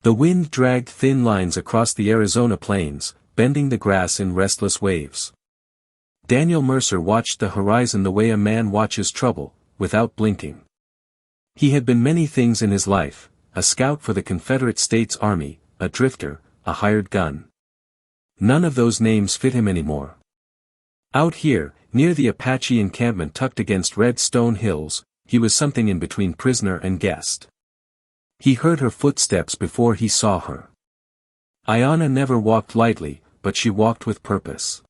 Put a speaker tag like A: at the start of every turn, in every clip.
A: The wind dragged thin lines across the Arizona plains, bending the grass in restless waves. Daniel Mercer watched the horizon the way a man watches trouble, without blinking. He had been many things in his life: a scout for the Confederate States Army, a drifter, a hired gun. None of those names fit him anymore. Out here, near the Apache encampment tucked against red stone hills, he was something in between prisoner and guest. He heard her footsteps before he saw her. Ayanna never walked lightly, but she walked with purpose.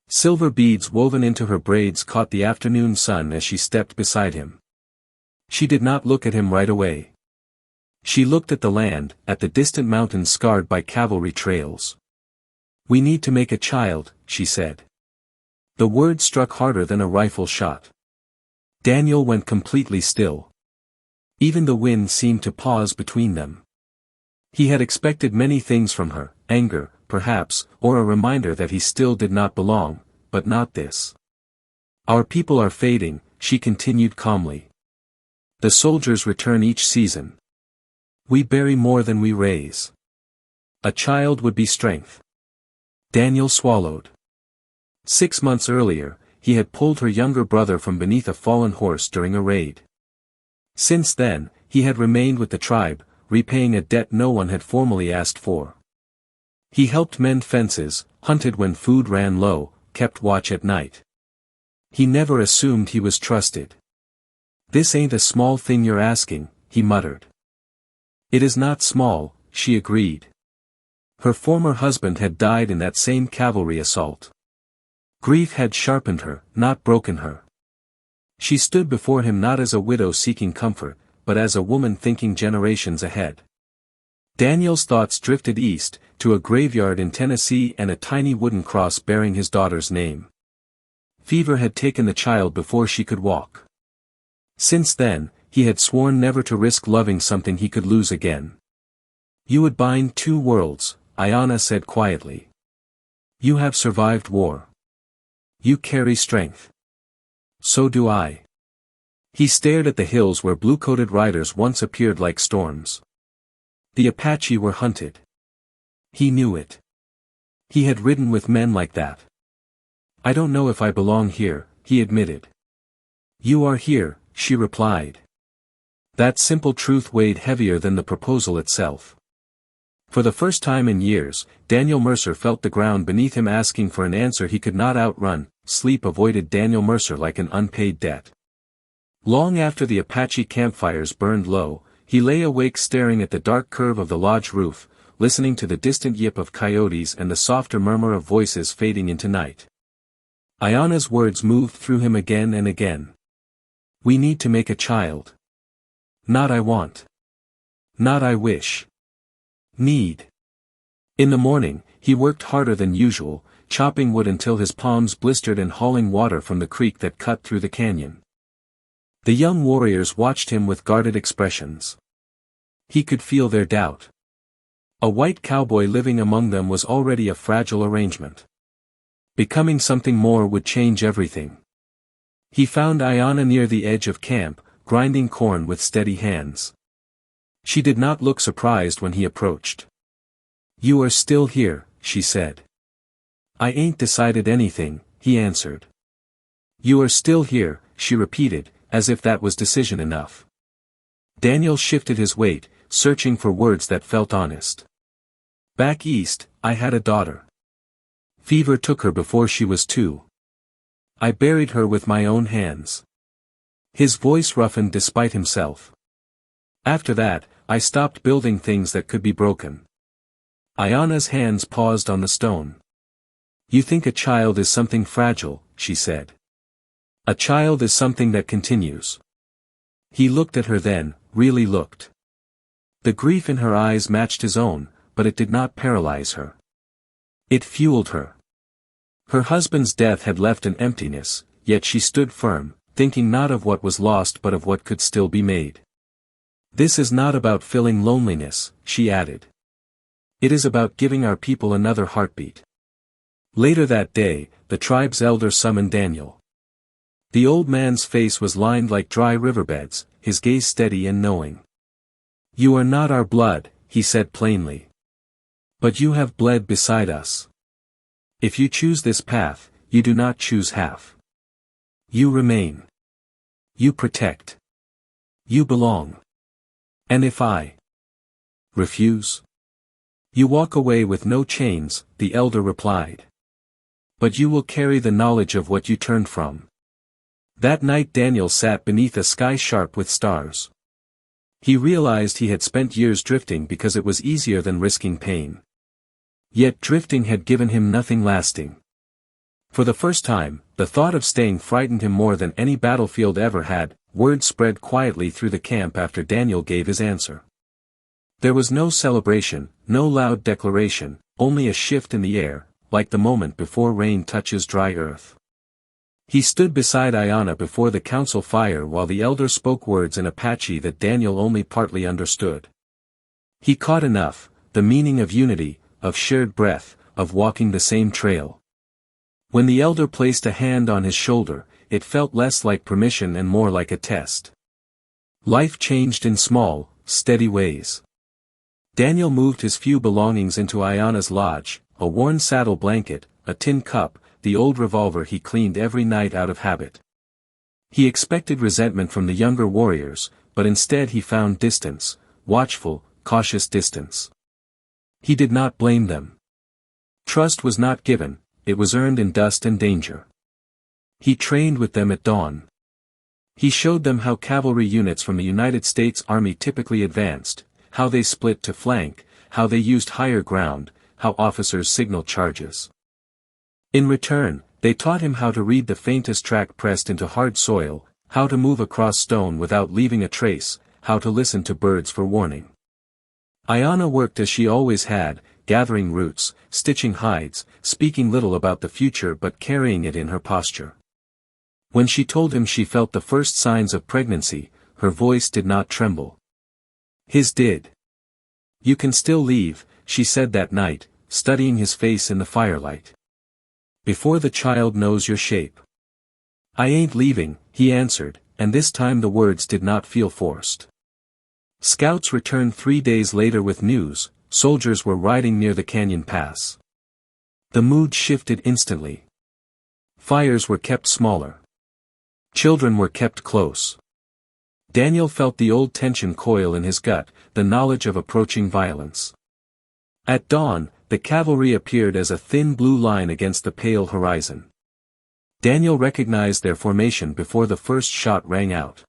A: Silver beads woven into her braids caught the afternoon sun as she stepped beside him. She did not look at him right away. She looked at the land, at the distant mountains scarred by cavalry trails. "We need to make a child," she said. The word struck harder than a rifle shot. Daniel went completely still. Even the wind seemed to pause between them. He had expected many things from her: anger, perhaps, or a reminder that he still did not belong, but not this. "Our people are fading," she continued calmly. "The soldiers return each season. We bury more than we raise. A child would be strength." Daniel swallowed. 6 months earlier, he had pulled her younger brother from beneath a fallen horse during a raid. Since then, he had remained with the tribe, repaying a debt no one had formally asked for. He helped mend fences, hunted when food ran low, kept watch at night. He never assumed he was trusted. "This ain't a small thing you're asking," he muttered. "It is not small," she agreed. Her former husband had died in that same cavalry assault. Grief had sharpened her, not broken her. She stood before him not as a widow seeking comfort, but as a woman thinking generations ahead. Daniel's thoughts drifted east, to a graveyard in Tennessee and a tiny wooden cross bearing his daughter's name. Fever had taken the child before she could walk. Since then, he had sworn never to risk loving something he could lose again. "You would bind two worlds," Ayanna said quietly. "You have survived war. You carry strength. So do I." He stared at the hills where blue-coated riders once appeared like storms. The Apache were hunted. He knew it. He had ridden with men like that. "I don't know if I belong here," he admitted. "You are here," she replied. That simple truth weighed heavier than the proposal itself. For the first time in years, Daniel Mercer felt the ground beneath him asking for an answer he could not outrun. Sleep avoided Daniel Mercer like an unpaid debt. Long after the Apache campfires burned low, he lay awake staring at the dark curve of the lodge roof, listening to the distant yip of coyotes and the softer murmur of voices fading into night. Ayanna's words moved through him again and again. "We need to make a child. Not I want. Not I wish. Need." In the morning, he worked harder than usual, chopping wood until his palms blistered and hauling water from the creek that cut through the canyon. The young warriors watched him with guarded expressions. He could feel their doubt. A white cowboy living among them was already a fragile arrangement. Becoming something more would change everything. He found Ayanna near the edge of camp, grinding corn with steady hands. She did not look surprised when he approached. "You are still here," she said. "I ain't decided anything," he answered. "You are still here," she repeated, as if that was decision enough. Daniel shifted his weight, searching for words that felt honest. "Back east, I had a daughter. Fever took her before she was 2. I buried her with my own hands." His voice roughened despite himself. "After that, I stopped building things that could be broken." Ayanna's hands paused on the stone. "You think a child is something fragile," she said. "A child is something that continues." He looked at her then, really looked. The grief in her eyes matched his own, but it did not paralyze her. It fueled her. Her husband's death had left an emptiness, yet she stood firm, thinking not of what was lost but of what could still be made. "This is not about filling loneliness," she added. "It is about giving our people another heartbeat." Later that day, the tribe's elder summoned Daniel. The old man's face was lined like dry riverbeds, his gaze steady and knowing. "You are not our blood," he said plainly. But you have bled beside us. If you choose this path, you do not choose half. You remain. You protect. You belong. And if I refuse? You walk away with no chains, the elder replied. But you will carry the knowledge of what you turned from. That night Daniel sat beneath a sky sharp with stars. He realized he had spent years drifting because it was easier than risking pain. Yet drifting had given him nothing lasting. For the first time, the thought of staying frightened him more than any battlefield ever had. Word spread quietly through the camp after Daniel gave his answer. There was no celebration, no loud declaration, only a shift in the air, like the moment before rain touches dry earth. He stood beside Ayanna before the council fire while the elder spoke words in Apache that Daniel only partly understood. He caught enough, the meaning of unity, of shared breath, of walking the same trail. When the elder placed a hand on his shoulder, it felt less like permission and more like a test. Life changed in small, steady ways. Daniel moved his few belongings into Ayanna's lodge, a worn saddle blanket, a tin cup, the old revolver he cleaned every night out of habit. He expected resentment from the younger warriors, but instead he found distance, watchful, cautious distance. He did not blame them. Trust was not given, it was earned in dust and danger. He trained with them at dawn. He showed them how cavalry units from the United States Army typically advanced, how they split to flank, how they used higher ground, how officers signaled charges. In return, they taught him how to read the faintest track pressed into hard soil, how to move across stone without leaving a trace, how to listen to birds for warning. Ayanna worked as she always had, gathering roots, stitching hides, speaking little about the future but carrying it in her posture. When she told him she felt the first signs of pregnancy, her voice did not tremble. His did. You can still leave, she said that night, studying his face in the firelight. Before the child knows your shape. I ain't leaving, he answered, and this time the words did not feel forced. Scouts returned 3 days later with news, soldiers were riding near the canyon pass. The mood shifted instantly. Fires were kept smaller. Children were kept close. Daniel felt the old tension coil in his gut, the knowledge of approaching violence. At dawn, the cavalry appeared as a thin blue line against the pale horizon. Daniel recognized their formation before the first shot rang out.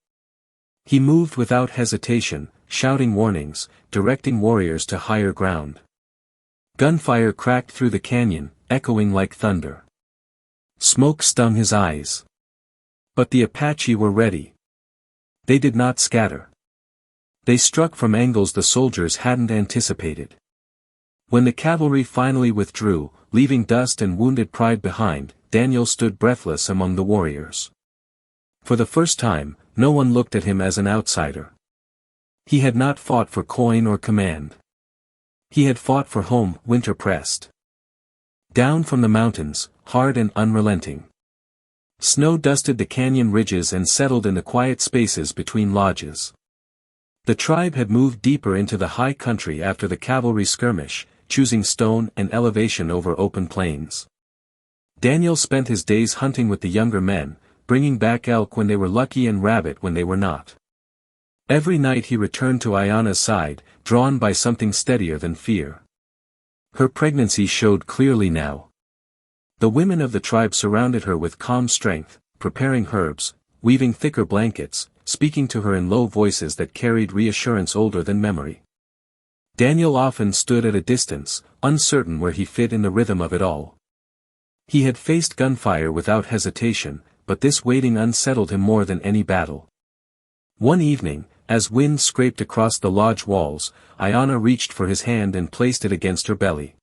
A: He moved without hesitation, shouting warnings, directing warriors to higher ground. Gunfire cracked through the canyon, echoing like thunder. Smoke stung his eyes. But the Apache were ready. They did not scatter. They struck from angles the soldiers hadn't anticipated. When the cavalry finally withdrew, leaving dust and wounded pride behind, Daniel stood breathless among the warriors. For the first time, no one looked at him as an outsider. He had not fought for coin or command. He had fought for home. Winter pressed down from the mountains, hard and unrelenting. Snow dusted the canyon ridges and settled in the quiet spaces between lodges. The tribe had moved deeper into the high country after the cavalry skirmish, choosing stone and elevation over open plains. Daniel spent his days hunting with the younger men, bringing back elk when they were lucky and rabbit when they were not. Every night he returned to Ayanna's side, drawn by something steadier than fear. Her pregnancy showed clearly now. The women of the tribe surrounded her with calm strength, preparing herbs, weaving thicker blankets, speaking to her in low voices that carried reassurance older than memory. Daniel often stood at a distance, uncertain where he fit in the rhythm of it all. He had faced gunfire without hesitation, but this waiting unsettled him more than any battle. One evening, as wind scraped across the lodge walls, Ayanna reached for his hand and placed it against her belly.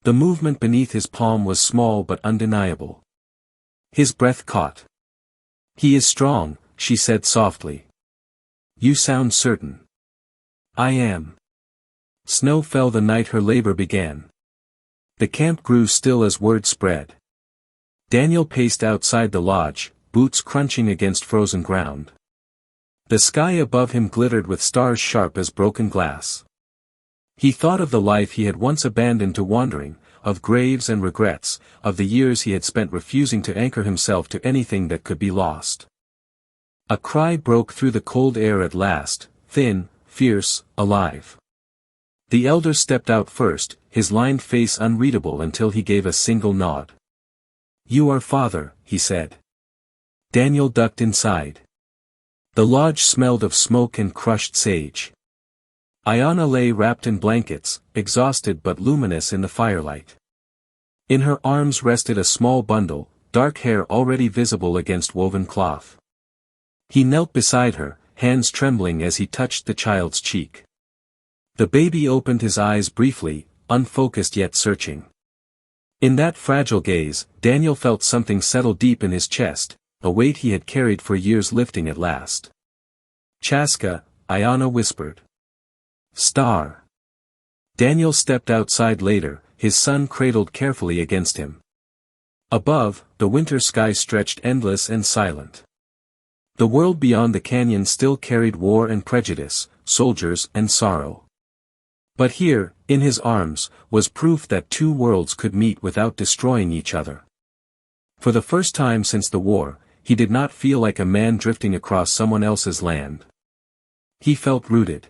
A: The movement beneath his palm was small but undeniable. His breath caught. "He is strong," she said softly. "You sound certain." "I am." Snow fell the night her labor began. The camp grew still as word spread. Daniel paced outside the lodge, boots crunching against frozen ground. The sky above him glittered with stars sharp as broken glass. He thought of the life he had once abandoned to wandering, of graves and regrets, of the years he had spent refusing to anchor himself to anything that could be lost. A cry broke through the cold air at last, thin, fierce, alive. The elder stepped out first, his lined face unreadable until he gave a single nod. "You are father," he said. Daniel ducked inside. The lodge smelled of smoke and crushed sage. Ayanna lay wrapped in blankets, exhausted but luminous in the firelight. In her arms rested a small bundle, dark hair already visible against woven cloth. He knelt beside her, hands trembling as he touched the child's cheek. The baby opened his eyes briefly, unfocused yet searching. In that fragile gaze, Daniel felt something settle deep in his chest, a weight he had carried for years lifting at last. "Chaska," Ayanna whispered. "Star." Daniel stepped outside later, his son cradled carefully against him. Above, the winter sky stretched endless and silent. The world beyond the canyon still carried war and prejudice, soldiers and sorrow. But here, in his arms, was proof that two worlds could meet without destroying each other. For the first time since the war, he did not feel like a man drifting across someone else's land. He felt rooted.